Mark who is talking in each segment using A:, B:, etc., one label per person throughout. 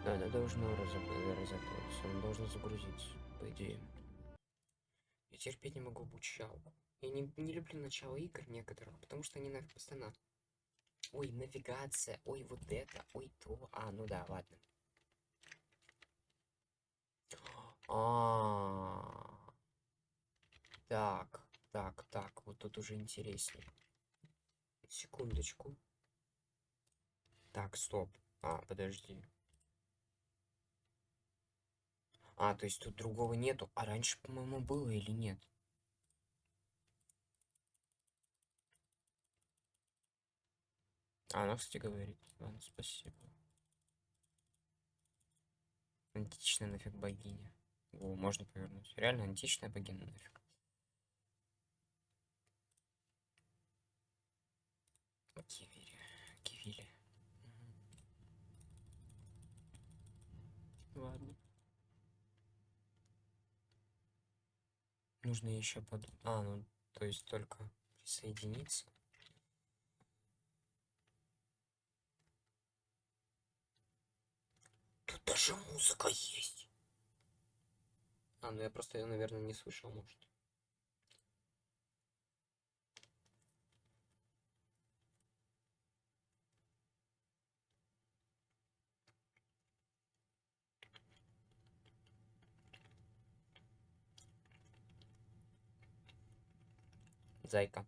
A: Оно должно разобраться, оно должно загрузиться, по идее. Я терпеть не могу обучалку. Я не люблю начало игр некоторых, потому что они нафиг постоянно. Ой, навигация, ой, вот это, ой, то. А, ну да, ладно. А, так, вот тут уже интереснее. Секундочку. Так, стоп. А, подожди. А, то есть тут другого нету. А раньше, по-моему, было или нет? А, она, кстати, говорит. Ладно, спасибо. Античная нафиг богиня. О, можно повернуть. Реально античная богиня нафиг. Кивири. Кивири. Ладно. Нужно еще подумать. А, ну, то есть только присоединиться. Тут даже музыка есть. А, ну я просто ее, наверное, не слышал, может. Зайка.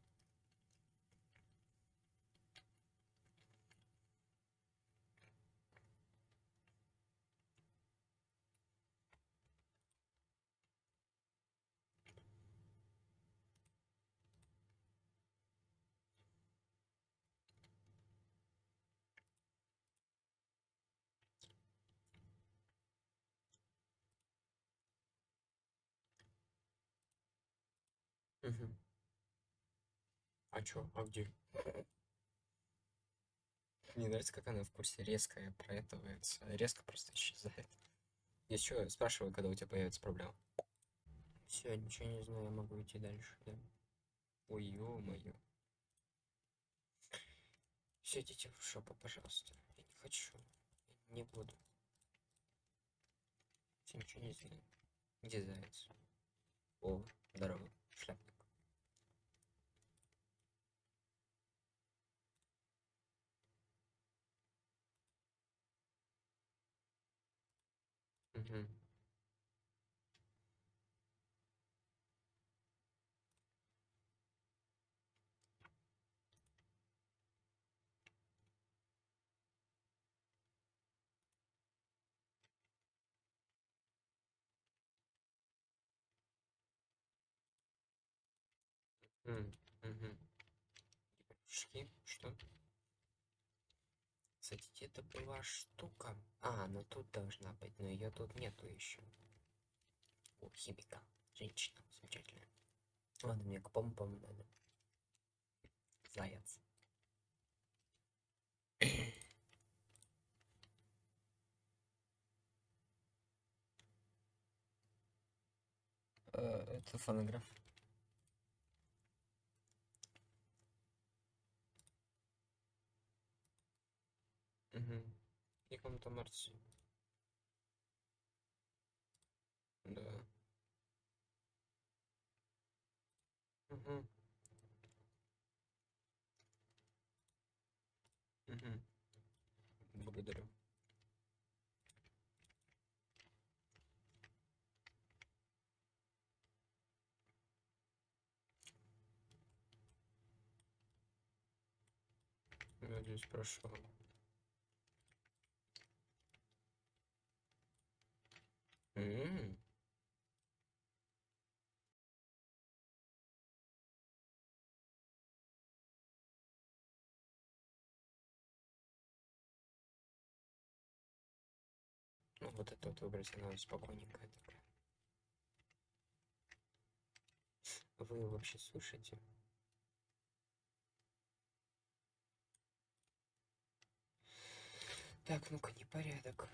A: Угу. А чё? А где? Мне нравится, как она в курсе резко проэтывается. Резко просто исчезает. Еще спрашиваю, когда у тебя появится проблема. Все, ничего не знаю, я могу идти дальше, да? Ой, ё-моё. Все, идите в шопу, пожалуйста. Я не хочу. Я не буду. Я ничего не знаю. Где заяц? О, здорово, шляпник. Угу. Угу. Что? Кстати, это была штука. А, ну тут должна быть, но ее тут нету еще. О, химика. Женщина. Замечательная. Ладно, мне к помпам надо. Заяц. Это фонограф. Угу. И комната Марси. Да. Угу. Угу. Благодарю. Надеюсь, прошел. М. Ну, вот это вот выбрать, она спокойненькая такая. Вы вообще слушаете? Так, ну-ка, непорядок.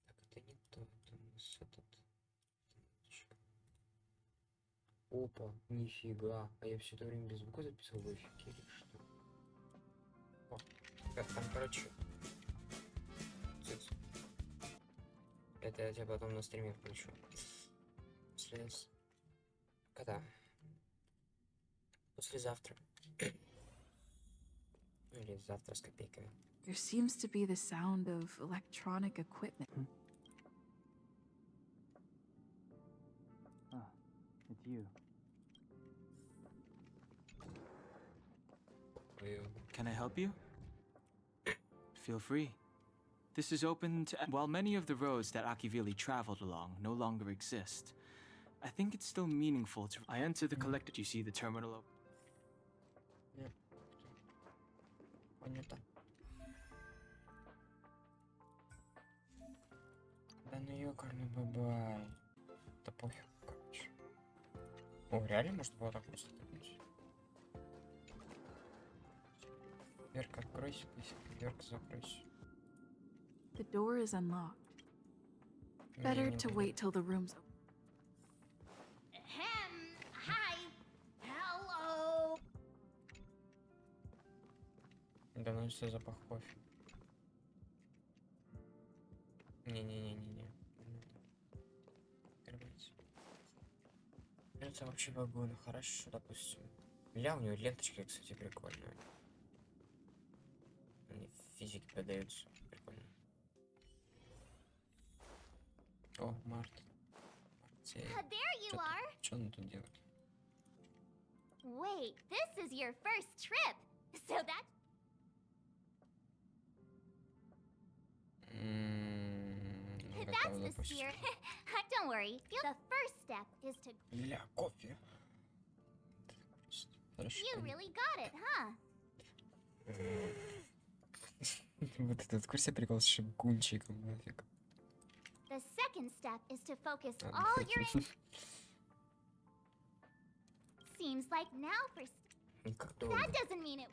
A: Так, это не то, это у нас этот... Опа, нифига. А я все это время без звука записывал в эфире, что? О, как там, короче, цыц. Это я тебя потом на стриме включу. Когда? Послезавтра. Или завтра с копейками.
B: There seems to be the sound of electronic equipment.
C: Ah, it's you. Can I help you? Feel free. This is open to... While many of the roads that Akivili traveled along no longer exist, I think it's still meaningful to... I enter the collector. You see the terminal...
A: Нет. Понятно. Да ну ёкарный бабай. Да пофиг, короче. О, реально может было так просто тыкнуть? Дверка откройся, дверка закройся.
B: The door is unlocked. Better to wait till the room's open.
D: Hi. Hello.
A: Доносится запах кофе. Не-не-не-не-не. Открывайте. Это вообще вагон. Хорошо, допустим. Ля, у него ленточки, кстати, прикольные. Они в физике подаются. Прикольно. О, Март.
D: There you are.
A: Что он тут делает?
D: Wait, this is your first trip. So that... That's the spirit. Don't worry. The first step is to...
A: Ля, кофе.
D: You really got it, huh?
A: Вот этот курсе прикол с шипгунчиком, нафиг.
D: The second step is to focus all your... Seems like now for...
A: Как долго?
D: That doesn't mean it...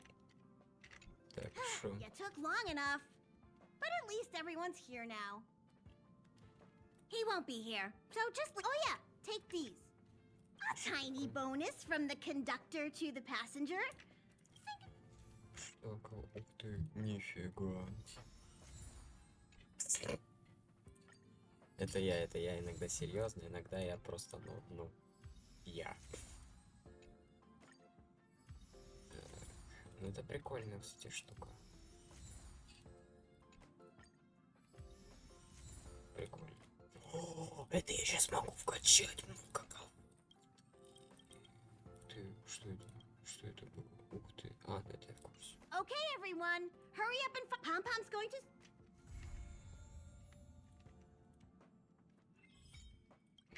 A: Так, шо?
E: You took long enough. But at least everyone's here now. He won't be here, so just... Oh yeah, take these. A tiny bonus from the conductor to the passenger.
A: Ух ты, нифига. Это я иногда серьезно, иногда я просто, я. Ну это прикольная, кстати, штука. Прикольно. О, это я сейчас могу вкачать, какао. Ты, что это? Что это было? Ух ты. А, это я в курсе.
E: Okay, everyone, hurry up and... Pom-Pom's going to...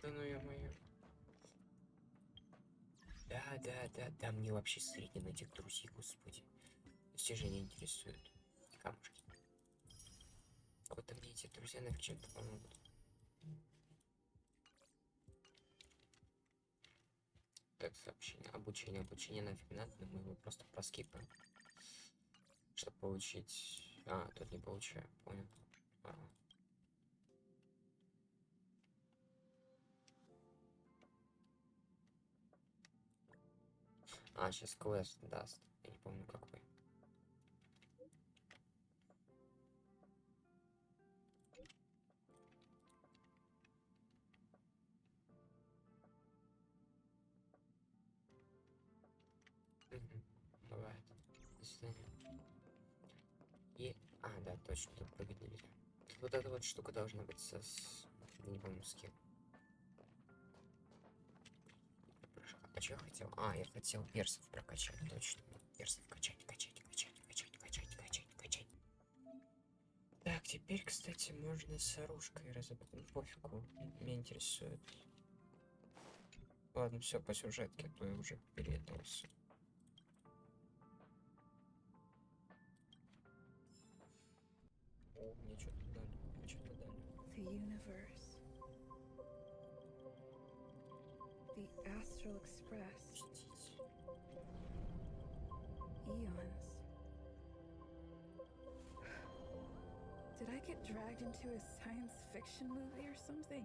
A: Да ну ё-моё. Да, мне вообще средний на этих друзей, господи. Все же не интересуют. Камушки. Вот мне эти друзья нафиг чем-то помогут. Так, сообщение. Обучение нафиг надо, но мы его просто проскипаем. Чтобы получить... А, тут не получаю, понял. Сейчас квест даст. Я не помню какой. Бывает. До свидания. И... да, точно, тут прыгать нельзя. Вот эта вот штука должна быть не помню с кем. А что я хотел? Я хотел персов прокачать, точно. Персов качать. Так, теперь, кстати, можно с оружкой разобрать. Пофигу, меня интересует. Ладно, все по сюжетке, то я уже переедался. О, мне что-то дали.
B: The universe. The Astral Express. Eons. Did I get dragged into a science fiction movie or something?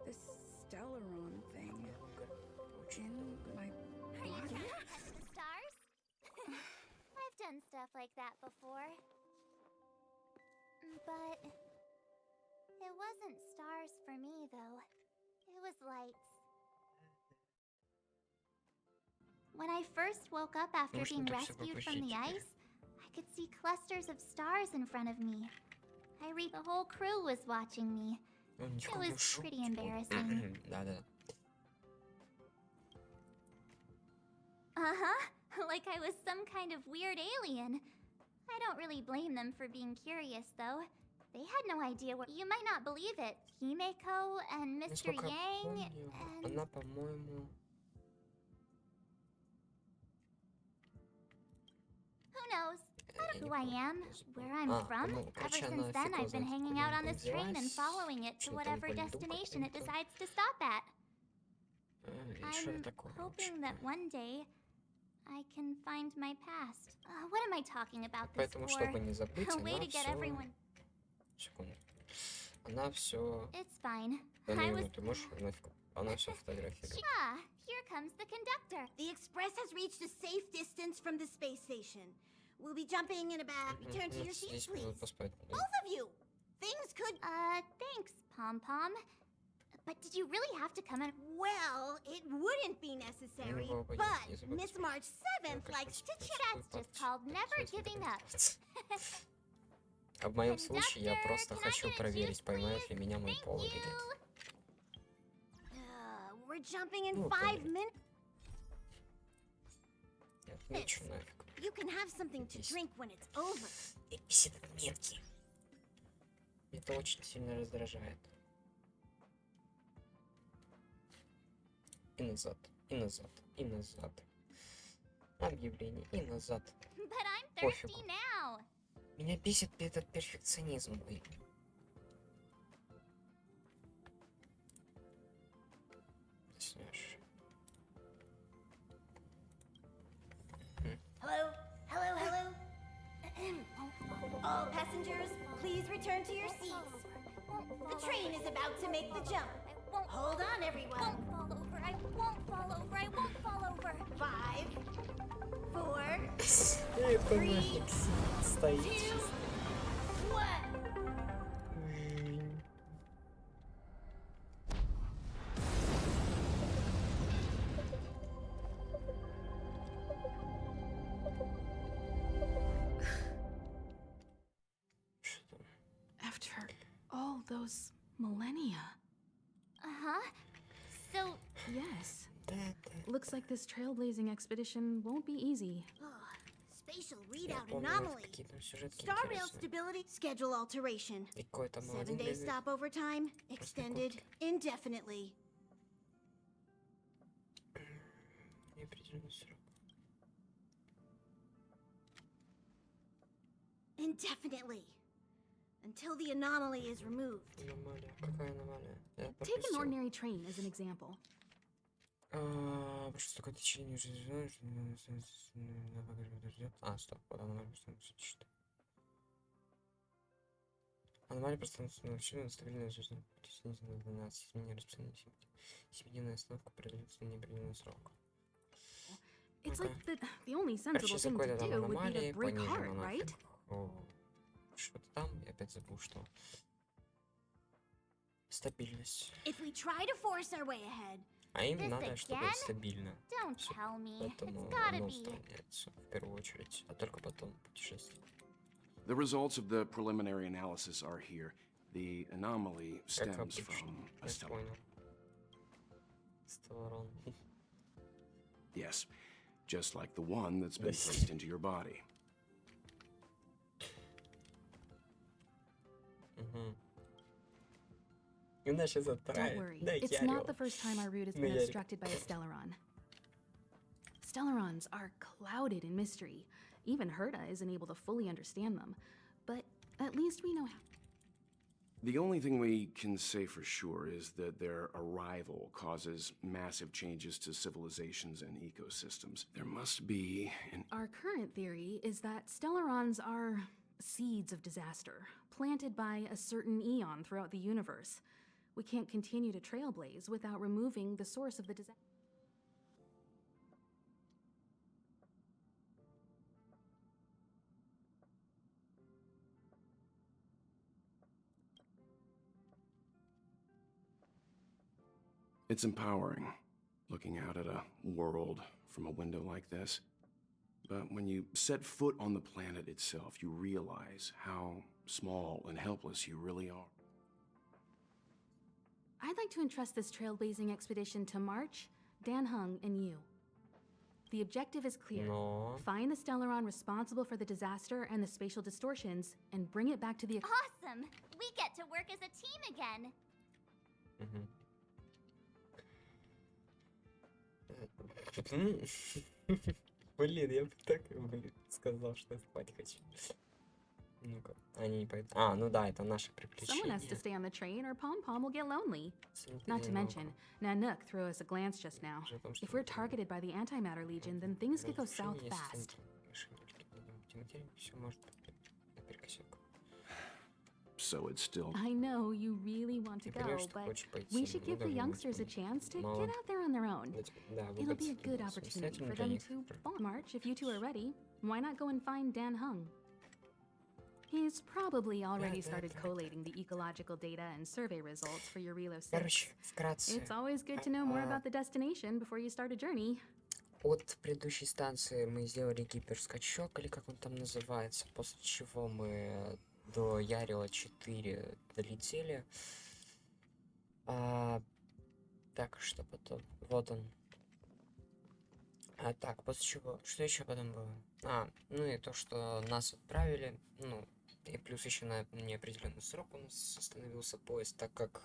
B: This Stellaron thing in my
D: Are you
B: body?
D: counting the stars? I've done stuff like that before. But It wasn't stars for me, though. It was lights. When I first woke up after
A: Можно
D: being
A: так всё
D: rescued from the
A: пропустить.
D: ice, I could see clusters of stars in front of me. The whole crew was watching me.
A: Он
D: It was pretty embarrassing.
A: Да-да.
D: Uh-huh. Like I was some kind of weird alien. I don't really blame them for being curious, though. They had no idea what... You might not believe it. Himeko and Mr.
A: Насколько я
D: Yang
A: помню,
D: and...
A: она, по-моему...
D: Who knows?
A: я
D: Who
A: не
D: I
A: помню,
D: am,
A: я забыл.
D: where I'm from.
A: ну,
D: Ever
A: короче,
D: since
A: она
D: then,
A: фиг его
D: I've been
A: знает,
D: hanging
A: откуда
D: out on
A: она
D: this train and
A: взялась.
D: following it to
A: Что-то
D: whatever
A: по льду
D: destination it
A: каким-то.
D: decides to stop at.
A: И что
D: I'm
A: такое
D: hoping
A: вообще?
D: that one day I can find my past. What am I talking about this
A: Поэтому,
D: for?
A: чтобы не забыть,
D: A way
A: она
D: to get
A: все...
D: everyone...
A: Секунду. Она все...
D: It's fine.
A: Да,
D: I
A: ну,
D: was...
A: ты можешь нафиг... Она все фотографирует.
D: Ah, here comes the conductor.
E: The express has reached a safe distance from the space station. We'll be jumping in about... Return to your seats,
A: 10 минут
E: please.
A: поспать.
E: Both of you! Things could...
D: Thanks, Pom Pom. But did you really have to come in?
E: Well, it wouldn't be necessary,
A: Ну, пойдем,
E: but
A: не забудь.
E: Miss March 7th
A: Ну,
E: likes to
A: как-то
E: chat.
D: That's just called never giving up.
A: А в моем случае я просто
D: Conductor, can I
A: хочу
D: get a
A: проверить,
D: juice,
A: поймает
D: please?
A: ли меня мой
D: Thank
A: пол или
D: you.
A: нет.
E: We're jumping in
A: Ну,
E: 5
A: понятно.
E: minutes.
A: Я отмечу нафиг.
E: You can have something to drink when it's over.
A: Бесит отметки. Это очень сильно раздражает. И назад, и назад, и назад. Объявление, и назад.
D: But I'm thirsty
A: Пофигу.
D: now.
A: Меня бесит этот перфекционизм. Ой. Заснёшь.
E: Hello? Hello, hello? All passengers, please return to your seats. The train is about to make the jump.
D: I won't
E: Hold on, everyone.
D: fall over. I won't fall over. I won't fall over.
E: 5, 4,
A: Это нафиг стоит.
E: 2, 1.
A: Что там?
B: After all those millennia.
D: Uh-huh. So,
B: Yes.
A: Да.
B: Looks like this trailblazing expedition won't be easy.
E: Spatial
A: Я
E: readout
A: помню,
E: anomaly.
A: какие там сюжетки
E: Star rail
A: интересные.
E: stability. Schedule alteration.
A: И какой-то
E: 7-day
A: молодец.
E: stopover time. Extended indefinitely.
A: Неопределенный срок.
E: Indefinitely. Until the anomaly is removed.
A: Аномалия. Какая аномалия? Я
B: Take an
A: пропустил.
B: ordinary train as an example.
A: Что такое течение уже знаешь? Стоп, вот аномалия пространства. Аномалия пространственного вещества стабильная звездная пути снизена на 12. Изменение распространения 7-дневная остановка продлится на неопределенный срок.
B: It's
A: Okay.
B: like the only sensible
A: Короче, из-за
B: thing to
A: какой-то там
B: do would be
A: аномалии
B: to break
A: понижена
B: heart, right?
A: нафиг. Что-то там, я опять забыл, что. Стабильность.
E: If we try to force our way ahead,
A: А им
D: This
A: надо, чтобы
D: again?
A: стабильно.
D: don't
A: Всё.
D: tell me.
A: Поэтому
D: It's gotta
A: оно
D: be.
A: устраняется в первую очередь, а только потом путешествие.
F: The results of the preliminary analysis are here. The anomaly
A: Как
F: stems
A: обычно.
F: from a
A: Я
F: stellar.
A: понял. Стоворон.
F: Yes, just like the one that's been
A: Yes.
F: placed into your body.
A: Иначе
B: Don't
A: затравит.
B: worry.
A: Да,
B: It's
A: Ярило.
B: not the first time our route has
A: No,
B: been
A: Ярик.
B: obstructed by a Stellaron. Stellarons are clouded in mystery. Even Herta isn't able to fully understand them. But at least we know how.
F: The only thing we can say for sure is that their arrival causes massive changes to civilizations and ecosystems. There must be an
B: Our current theory is that Stellarons are seeds of disaster, planted by a certain eon throughout the universe. We can't continue to trailblaze without removing the source of the disaster.
F: It's empowering, looking out at a world from a window like this. But when you set foot on the planet itself, you realize how small and helpless you really are.
B: I'd like to entrust this trailblazing expedition to March, Dan Hung, and you. The objective is clear.
A: Но...
B: Find the Stellaron responsible for the disaster and the spatial distortions, and bring it back to the...
D: Awesome! We get to work as a team again.
A: Блин, я бы так сказал, что я спать хочу. Ну-ка, они не пойдут. А, ну да, это наше
B: Someone has to
A: приключение.
B: stay on the train, or Pom Pom will get lonely. Not to
A: Смотри,
B: mention, Nanook threw us a glance just now.
A: Дело в том, что
B: If we're targeted by the Antimatter Legion, then things could go south fast.
A: Все может быть наперекосяк.
F: So it's still...
B: I know you really want to
A: Ты понимаешь,
B: go,
A: что
B: but
A: хочешь пойти,
B: we should
A: ну,
B: give the
A: должен быть
B: youngsters a chance to
A: мало.
B: get out there on their own.
A: Да,
B: It'll
A: выбрать
B: be a good
A: самостоятельно
B: opportunity for
A: для
B: them
A: них.
B: to bond. March, if you two are ready, why not go and find Dan Hung? He's probably already
A: да,
B: started
A: да.
B: collating the ecological data and survey results for Yarilo 6.
A: Короче, вкратце.
B: It's always good to know more about the destination before you start a journey.
A: От предыдущей станции мы сделали гиперскачок, или как он там называется, после чего мы до Ярила 4 долетели. Так, что потом? Вот он. Так, после чего? Что еще потом было? Ну и то, что нас отправили, ну, и плюс еще на неопределенный срок у нас остановился поезд, так как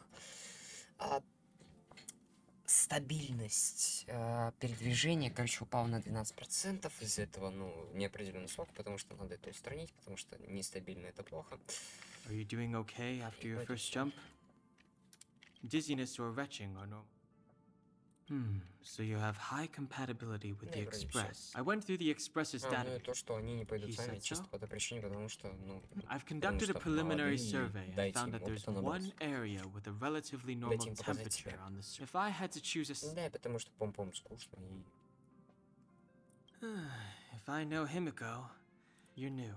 A: стабильность передвижения, короче, упала на 12%. Из-за этого, ну, неопределенный срок, потому что надо это устранить, потому что нестабильно это плохо.
C: Are you doing okay after your first jump? Dizziness or retching are no. So you have high compatibility with the
A: Yeah, вроде всё.
C: Express. I went through the Express's
A: Ну и
C: database.
A: то, что они не пойдут
C: He
A: сами,
C: said
A: чисто
C: so?
A: по той причине, потому что, ну,
C: I've conducted a
A: что
C: preliminary
A: молодые,
C: survey and
A: дайте
C: found
A: им
C: that there's
A: опыта
C: one
A: набраться.
C: area with a relatively normal
A: им показать
C: temperature
A: себя.
C: on the surface. If I had to choose a
A: да, потому что пом-пом скучно и...
C: If I know Himiko, you're new.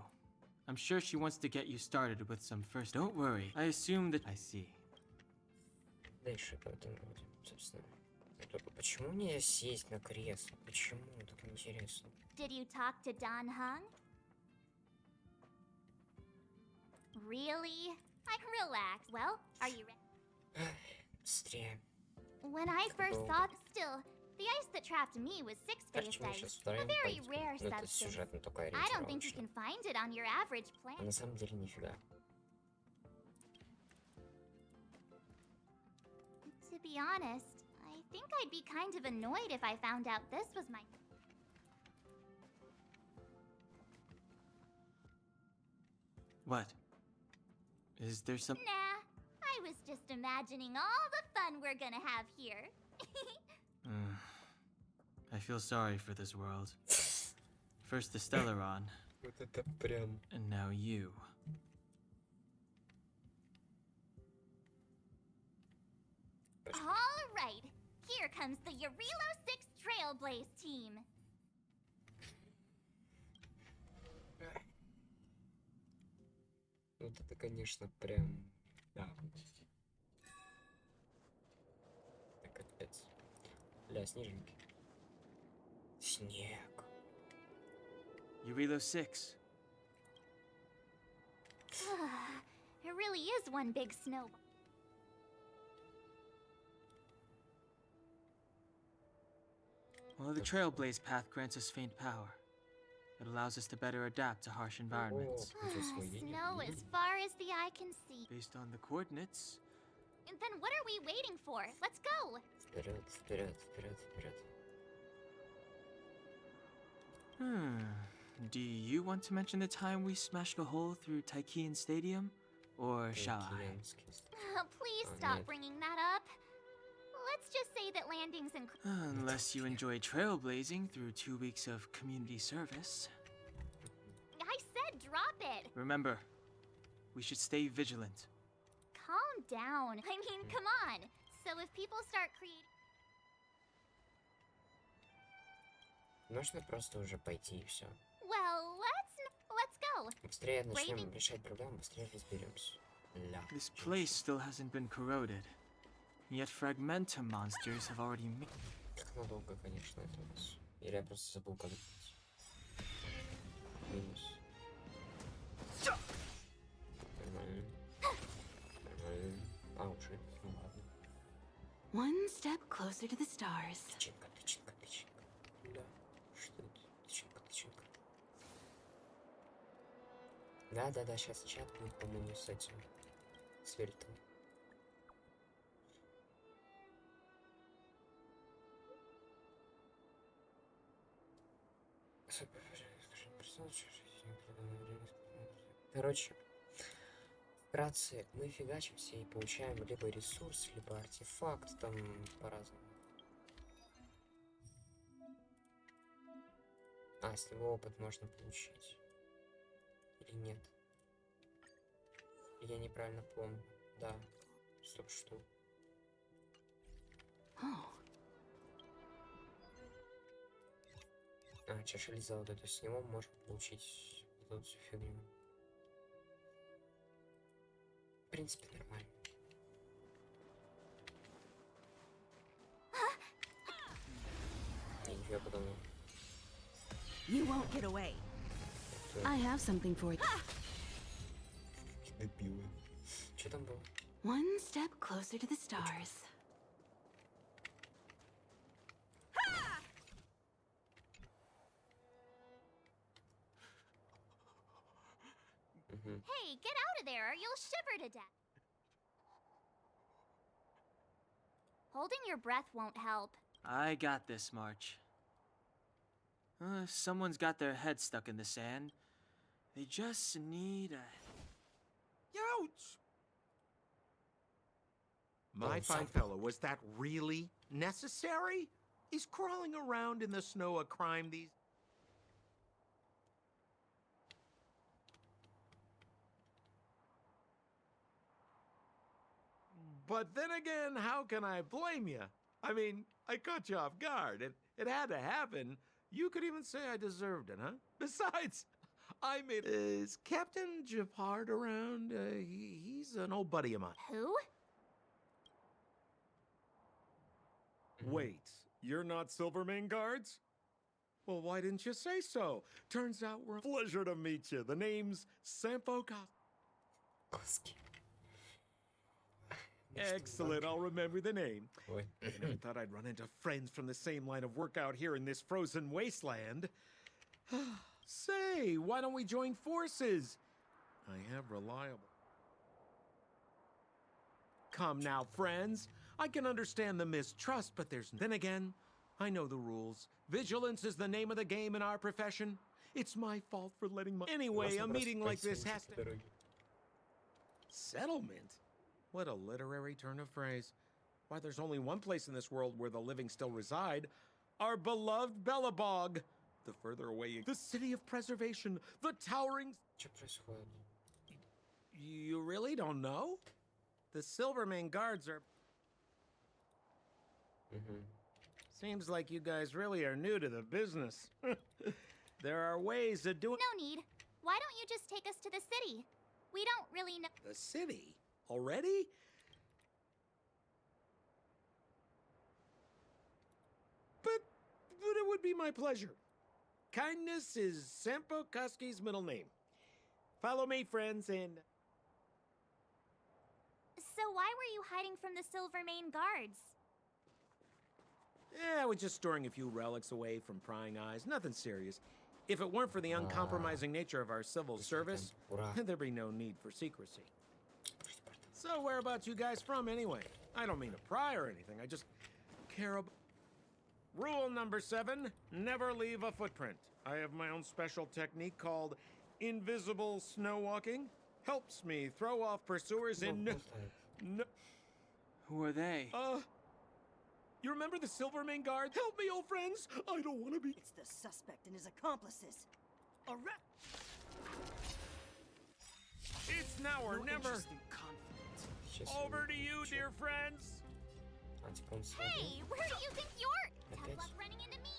C: I'm sure she wants to get you started with some first. Don't worry. I assume that I see.
A: Дальше по этому роде, собственно. Только почему мне сесть на кресло? Почему? Так интересно.
D: Did you talk to Dan Hung? Really? Relax. Well, are you ready?
A: Быстрее.
D: When I first saw still, the ice that trapped me was
A: Короче,
D: six-phased
A: мы
D: ice,
A: сейчас
D: a
A: втроем
D: very
A: пойдем.
D: rare
A: Ну, это
D: substance.
A: сюжетно только
D: I don't think you
A: ориентировочно.
D: can find it on your average
A: А
D: planet.
A: на самом деле нифига.
D: To be honest, I think I'd be kind of annoyed if I found out this was my...
C: What? Is there some?
D: Nah, I was just imagining all the fun we're gonna have here.
C: I feel sorry for this world. First the Stellaron,
A: Вот это прям...
C: and now you.
D: All right, here comes the Yarilo 6 Trailblaze team.
A: Вот это, конечно, прям... Да. Так, опять. Ля, снежинки. Снег.
C: Yarilo 6.
D: It really is one big snow.
C: Well, the Trailblaze path grants us faint power. It allows us to better adapt to harsh environments.
A: О, ничего себе, видели?
D: Snow as
A: Видели?
D: far as the eye can see.
C: Based on the coordinates,
D: And then what are we waiting for? Let's go!
A: Вперед, вперед, вперед, вперед.
C: Do you want to mention the time we smashed a hole through Taikian Stadium? Or shall I?
A: Киянский.
D: Please
A: Oh,
D: stop
A: нет.
D: bringing that up. Let's just say that landings and...
C: Unless you enjoy trailblazing through 2 weeks of community service.
D: I said drop it!
C: Remember, we should stay vigilant.
D: Calm down. I mean, come on. So if people start creating...
A: Можно просто уже пойти и все.
D: Well, let's go.
A: Быстрее начнем
D: Брэйвин.
A: решать проблему, быстрее разберемся. Ля.
C: This place still hasn't been corroded. Yet fragmentum monsters have already made.
A: Как надолго, конечно, это у нас. Или я просто забыл, как делать. Минус. Нормально. Нормально. А, уже. Ну ладно.
B: One step closer to the stars.
A: Тычинка, тычинка, тычинка. Да. Что это? Тычинка, тычинка. Да, сейчас чат будет, по-моему, с этим. С вертом. Короче, вкратце, мы фигачимся и получаем либо ресурс, либо артефакт, там по-разному. А, с него опыт можно получить. Или нет? Я неправильно помню. Да. Стоп, что?
B: Oh.
A: А, чаша лиза вот эту, с него можно получить вот эту всю фигню. В принципе, нормально. И я подумал.
E: You won't get away.
B: I have something for you.
A: Дебилы. Что там было?
B: One step closer to the stars.
D: Hey, get out of there or you'll shiver to death. Holding your breath won't help.
C: I got this, March. If someone's got their head stuck in the sand, they just need a.
G: Ouch! My
A: Oh,
G: fine
A: something.
G: fellow, was that really necessary? Is crawling around in the snow a crime these... But then again, how can I blame you? I mean, I caught you off guard. It had to happen. You could even say I deserved it, huh? Besides, I made... Is Captain Gepard around? He's an old buddy of mine.
D: Who?
G: Wait, you're not Silvermane guards? Well, why didn't you say so? Turns out we're... Pleasure to meet you. The name's Sampo
A: Коски.
G: Excellent, I'll remember the name.
A: Ой.
G: I never thought I'd run into friends from the same line of work out here in this frozen wasteland. Say, why don't we join forces? I have reliable... Come now, friends. I can understand the mistrust, but there's... Then again, I know the rules. Vigilance is the name of the game in our profession. It's my fault for letting my... Anyway, a
A: Можно
G: meeting
A: просто
G: like this
A: пойти
G: has
A: по
G: to...
A: дороге.
G: Settlement? What a literary turn of phrase. Why, there's only one place in this world where the living still reside. Our beloved Bellabog. The further away you... The city of preservation. The towering...
A: Что происходит?
G: You really don't know? The Silvermane guards are... Seems like you guys really are new to the business. There are ways of doing...
D: No need. Why don't you just take us to the city? We don't really know.
G: The city? Already? But it would be my pleasure. Kindness is Sampo Koski's middle name. Follow me, friends, and...
D: So why were you hiding from the Silvermane guards?
G: I was just storing a few relics away from prying eyes. Nothing serious. If it weren't for the uncompromising nature of our civil service,
A: Ура.
G: there'd be no need for secrecy. So whereabouts you guys from, anyway? I don't mean to pry or anything. I just care about... Rule number 7, never leave a footprint. I have my own special technique called invisible snow walking. Helps me throw off pursuers in... No...
C: Who are they?
G: You remember the Silvermane guard? Help me, old friends! I don't want to be...
E: It's the suspect and his accomplices.
G: It's now or
C: No
G: never.
C: interest in conflict.
A: Сейчас
G: Over to you, dear friends.
A: А, типа он свободен?
D: Hey, where do you think you're? Tough
A: Опять?
D: luck running into me.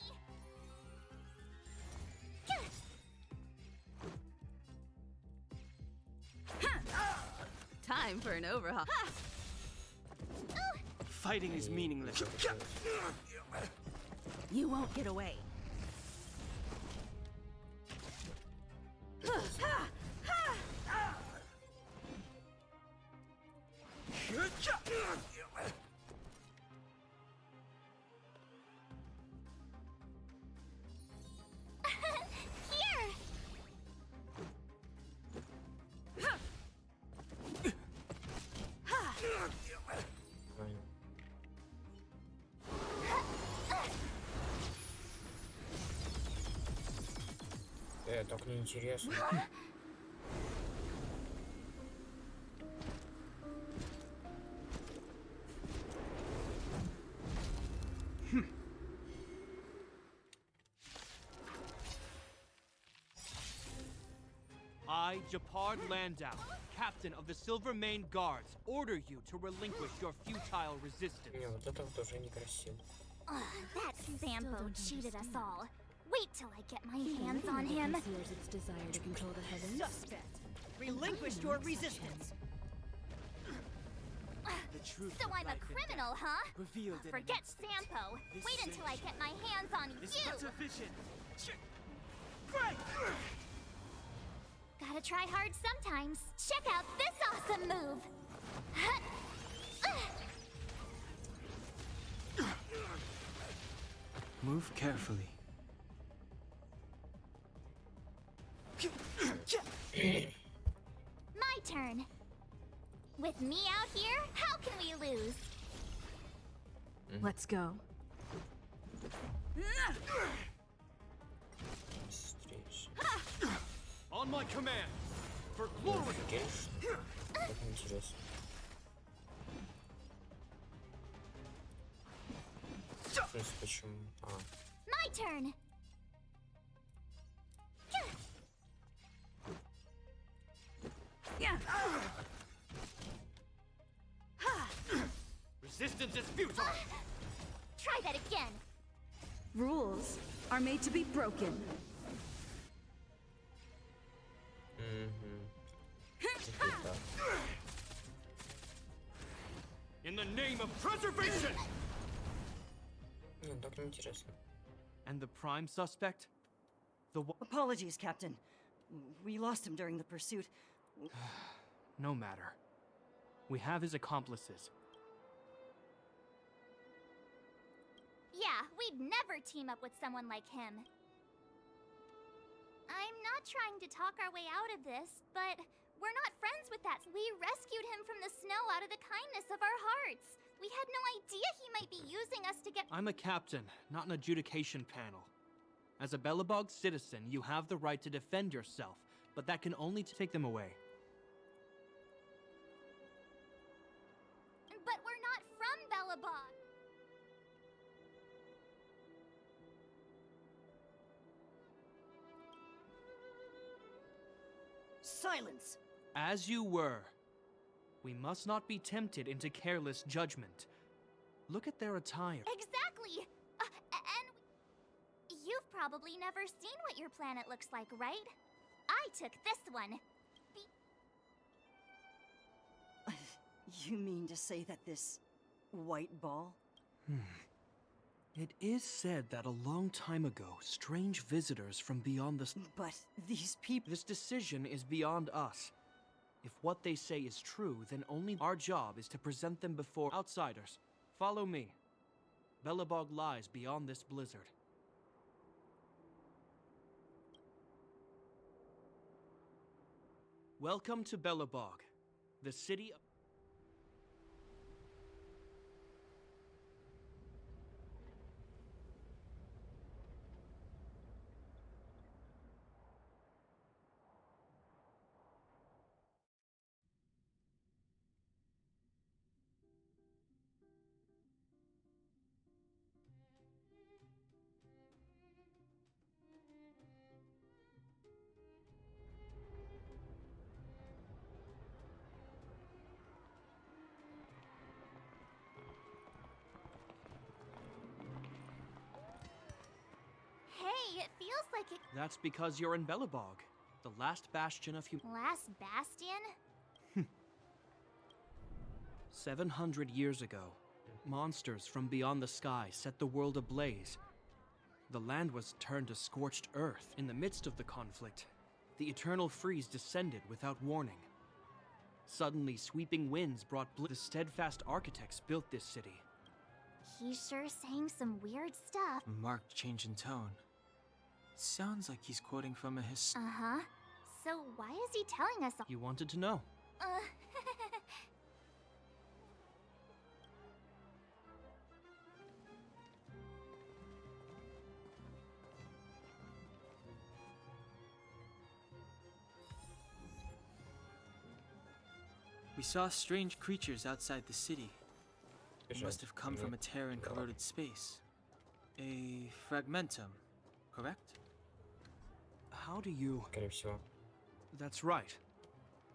B: Time for an overhaul.
C: Fighting is meaningless.
E: You won't get away.
D: Here!
A: Правильно. Так неинтересно.
H: I, Gepard Landau, captain of the Silver Mane Guards, order you to relinquish your futile resistance.
A: Не, вот это вот уже некрасиво.
D: That Sampo cheated us all. Wait till I get my hands on him.
B: Conceals its desire to control the heavens.
E: Suspect. Relinquish your resistance.
C: The truth
D: So I'm a criminal, huh?
C: revealed in
D: Forget
C: an instant.
D: Sampo.
C: This
D: Wait until I
C: cinch
D: get my hands on
C: is
D: you.
C: but a vision.
D: Great! Gotta try hard sometimes. Check out this awesome move.
C: Move carefully.
D: My turn. With me out here, how can we lose?
B: Let's go.
A: Встреча.
H: On my command, for glory!
A: Конечно. Так интересно. То есть почему?
D: My turn.
H: Resistance is futile!
D: Try that again.
B: Rules are made to be broken.
H: In the name of preservation!
A: Не, так неинтересно.
H: And the prime suspect? The one.
I: Apologies, Captain. We lost him during the pursuit.
H: No matter. We have his accomplices.
D: Yeah, we'd never team up with someone like him. I'm not trying to talk our way out of this, but we're not friends with that. We rescued him from the snow out of the kindness of our hearts. We had no idea he might be using us to get—
H: I'm a captain, not an adjudication panel. As a Belobog citizen, you have the right to defend yourself, but that can only take them away.
D: But we're not from Belobog.
I: Silence!
H: As you were. We must not be tempted into careless judgment. Look at their attire.
D: Exactly! And you've probably never seen what your planet looks like, right? I took this one.
I: You mean to say that this white ball?
H: It is said that a long time ago, strange visitors from beyond the...
I: But these people...
H: This decision is beyond us. If what they say is true, then only our job is to present them before outsiders. Follow me. Belobog lies beyond this blizzard. Welcome to Belobog, the city of...
D: Hey, it feels like it—
H: That's because you're in Belobog, the last bastion of humanity.
D: Last Bastion?
H: 700 years ago, Monsters from beyond the sky set the world ablaze. The land was turned to scorched earth. In the midst of the conflict, the eternal freeze descended without warning. Suddenly, sweeping winds brought the steadfast architects built this city.
D: He's sure saying some weird stuff.
C: A marked change in tone. Sounds like he's quoting from a
D: Uh-huh. So why is he telling us all?
H: You wanted to know.
C: We saw strange creatures outside the city. They must have come from a tear in corroded space. A fragmentum, correct?
H: How do you...
A: Скорее всего.
H: That's right.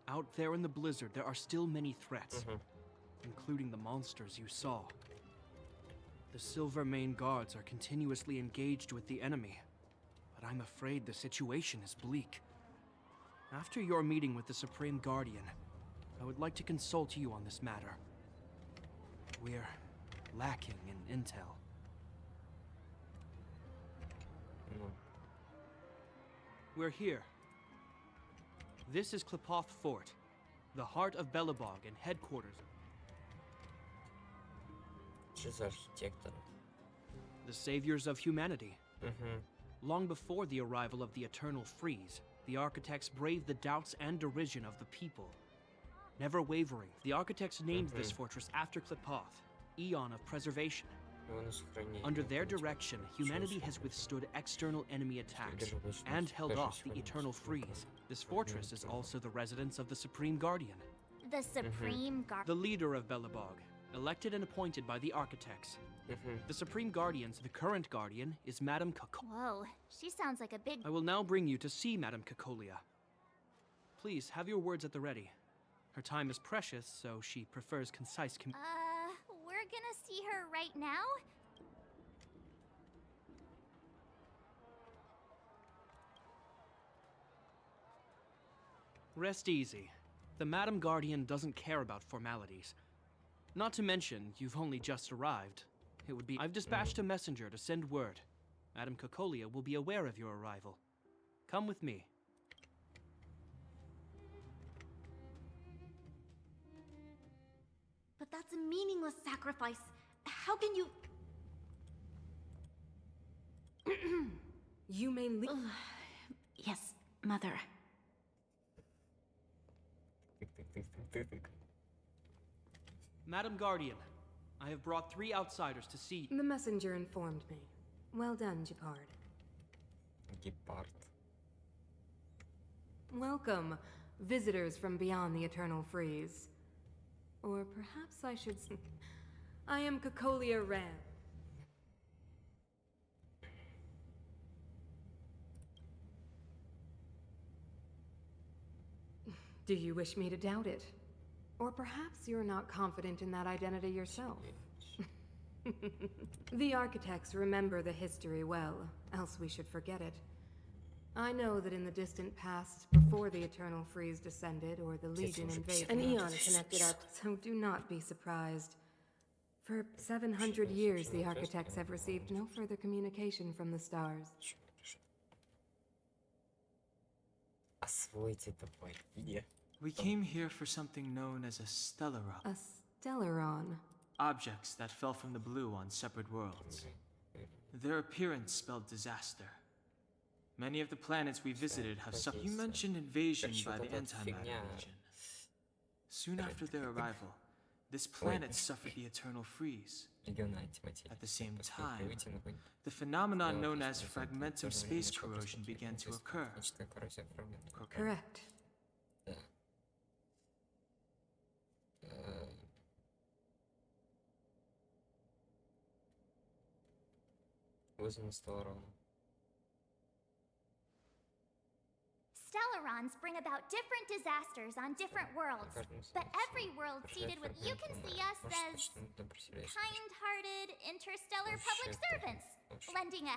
H: Out there in the blizzard, there are still many threats, including the monsters you saw. The Silvermane guards are continuously engaged with the enemy, but I'm afraid the situation is bleak. After your meeting with the Supreme Guardian, I would like to consult you on this matter. We're lacking in intel.
A: Ну,
H: We're here. This is Klipoth Fort, the heart of Belobog and headquarters.
A: что за архитектор?
H: The saviors of humanity. Long before the arrival of the Eternal Freeze, the architects braved the doubts and derision of the people. Never wavering, the architects named this fortress after Klipoth, Eon of Preservation.
A: Его на сохранение.
H: Under their direction, humanity has withstood external enemy attacks and held off the Eternal Freeze. This fortress is also the residence of the Supreme Guardian,
D: The Supreme Guard.
H: the leader of Belobog, elected and appointed by the architects. The Supreme Guardian's the current guardian is Madame Cacolia.
D: Whoa, she sounds like a big.
H: I will now bring you to see Madame Cacolia. Please have your words at the ready. Her time is precious, so she prefers concise
D: We're gonna see her right now?
H: Rest easy. The Madam Guardian doesn't care about formalities. Not to mention, you've only just arrived. It would be... I've dispatched a messenger to send word. Madam Cacolia will be aware of your arrival. Come with me.
E: But that's a meaningless sacrifice. How can you...
J: You may leave.
E: Yes, Mother.
H: Madam Guardian, I have brought 3 outsiders to see...
J: The messenger informed me. Well done, Gepard.
A: Гепард.
J: Welcome, visitors from beyond the Eternal Freeze. Or perhaps I should say, I am Cacolia Ram. Do you wish me to doubt it? Or perhaps you're not confident in that identity yourself? The architects remember the history well, else we should forget it. I know that in the distant past, before the Eternal Freeze descended or the Legion invaded, an eon connected our... So do not be surprised. For 700 years, the architects have received no further communication from the stars.
A: Освойте это поединение.
C: We came here for something known as a stellaron.
J: A stellaron.
C: Objects that fell from the blue on separate worlds. Their appearance spelled disaster. Many of the planets we visited have suffered. You mentioned invasion by the Antimatter Legion. Soon after their arrival, this planet suffered the Eternal Freeze. At the same time, the phenomenon known as fragmentum space corrosion began to occur.
J: Correct.
A: Вызвано Stellarron.
D: Stellarons bring about different disasters on different worlds, but every world seated with you can see us as kind-hearted interstellar public servants, lending a...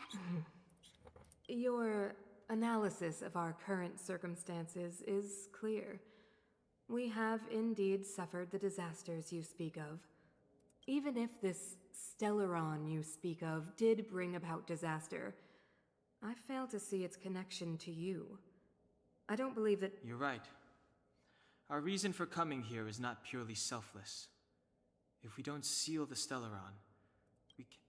J: Your analysis of our current circumstances is clear. We have indeed suffered the disasters you speak of. Even if this Stellaron you speak of did bring about disaster, I fail to see its connection to you. I don't believe that—
C: You're right. Our reason for coming here is not purely selfless. If we don't seal the Stellaron, we can...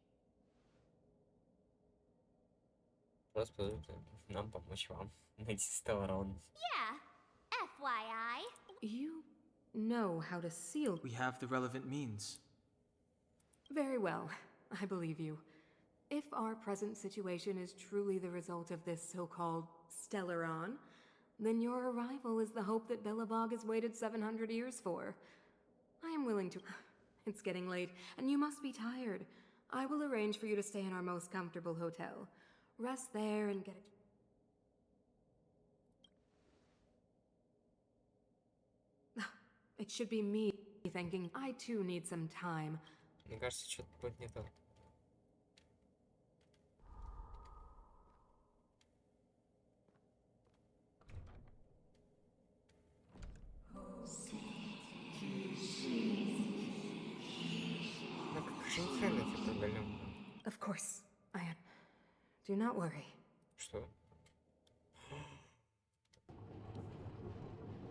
A: Просто нам помочь вам найти Стелларон.
D: Yeah, FYI.
J: You know how to seal—
C: We have the relevant means.
J: Very well, I believe you. If our present situation is truly the result of this so-called Stellaron, then your arrival is the hope that Belobog has waited 700 years for. I am willing to— It's getting late, and you must be tired. I will arrange for you to stay in our most comfortable hotel. Rest there and get it. It should be me thanking— I too need some time.
A: Мне кажется, что-то будет не то. Ну, как же ни хрена ты проблем.
J: Of course, I— Do not worry.
A: Что?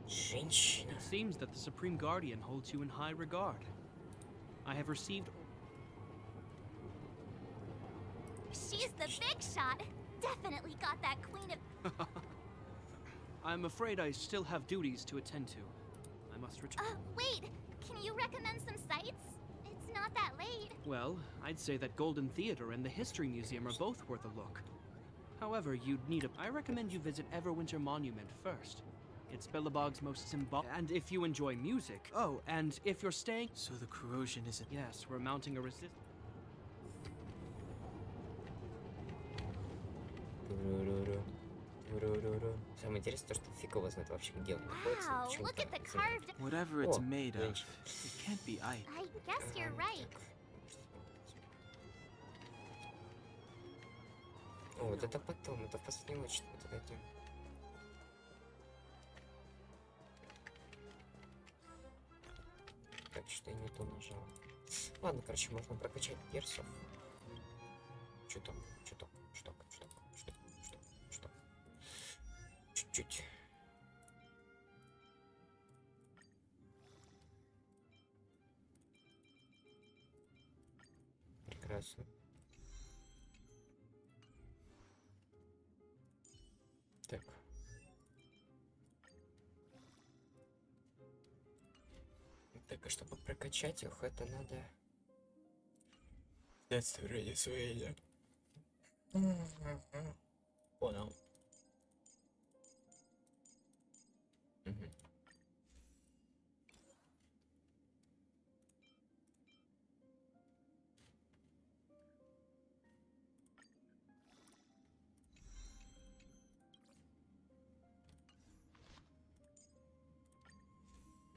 A: Женщина.
H: It seems that the Supreme Guardian holds you in high regard. I have received...
D: She's the big shot. Definitely got that queen of...
H: I'm afraid I still have duties to attend to. I must return.
D: Wait. Can you recommend some sites? It's not that late.
H: Well, I'd say that Golden Theater and the History Museum are both worth a look. However, you'd need a... I recommend you visit Everwinter Monument first. It's Belobog's most symbolic... And if you enjoy music... Oh, and if you're staying...
C: So the corrosion isn't...
H: Yes, we're mounting a resist...
A: Самое интересное, то, что фиг его знает вообще, где он находится.
D: Wow,
A: Почему
D: look
A: там
D: at the
A: земля.
D: carved...
C: Whatever it's
A: О,
C: made of,
A: женщина.
C: it can't be ice.
D: I guess you're right.
A: О, вот это потом, это в последней очереди мы туда идем. Так, что я не то нажал. Ладно, короче, можно прокачать персов. Чуток. Чуть-чуть. Прекрасно. Так. Так, а чтобы прокачать их, это надо... Отставление своей. Понял. Угу.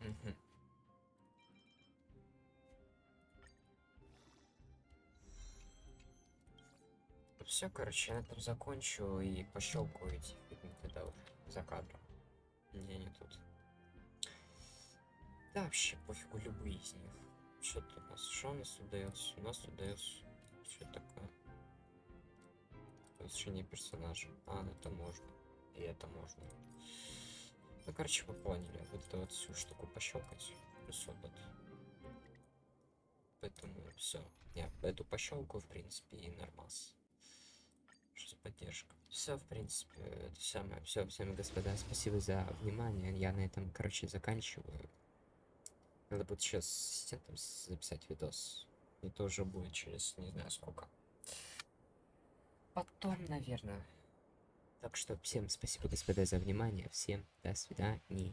A: Угу. Все, короче, я на этом закончу и пощелкаю эти фильмы тогда уже за кадром. Где они тут? Да, вообще пофигу, любые из них. Что тут у нас? Что у нас тут дается? У нас тут дается... Что такое? Повышение персонажа. А, ну это можно. И это можно. Ну, короче, вы поняли. Вот эту вот всю штуку пощелкать. Плюс опыт. Поэтому все. Я эту пощелкаю, в принципе, и нормас. Что за поддержка? Все, в принципе, это самое. Все, всем, господа, спасибо за внимание. Я на этом, короче, заканчиваю. Надо будет сейчас с ассистентом записать видос. Это уже будет через не знаю сколько. Потом, наверное. Так что всем спасибо, господа, за внимание. Всем до свидания.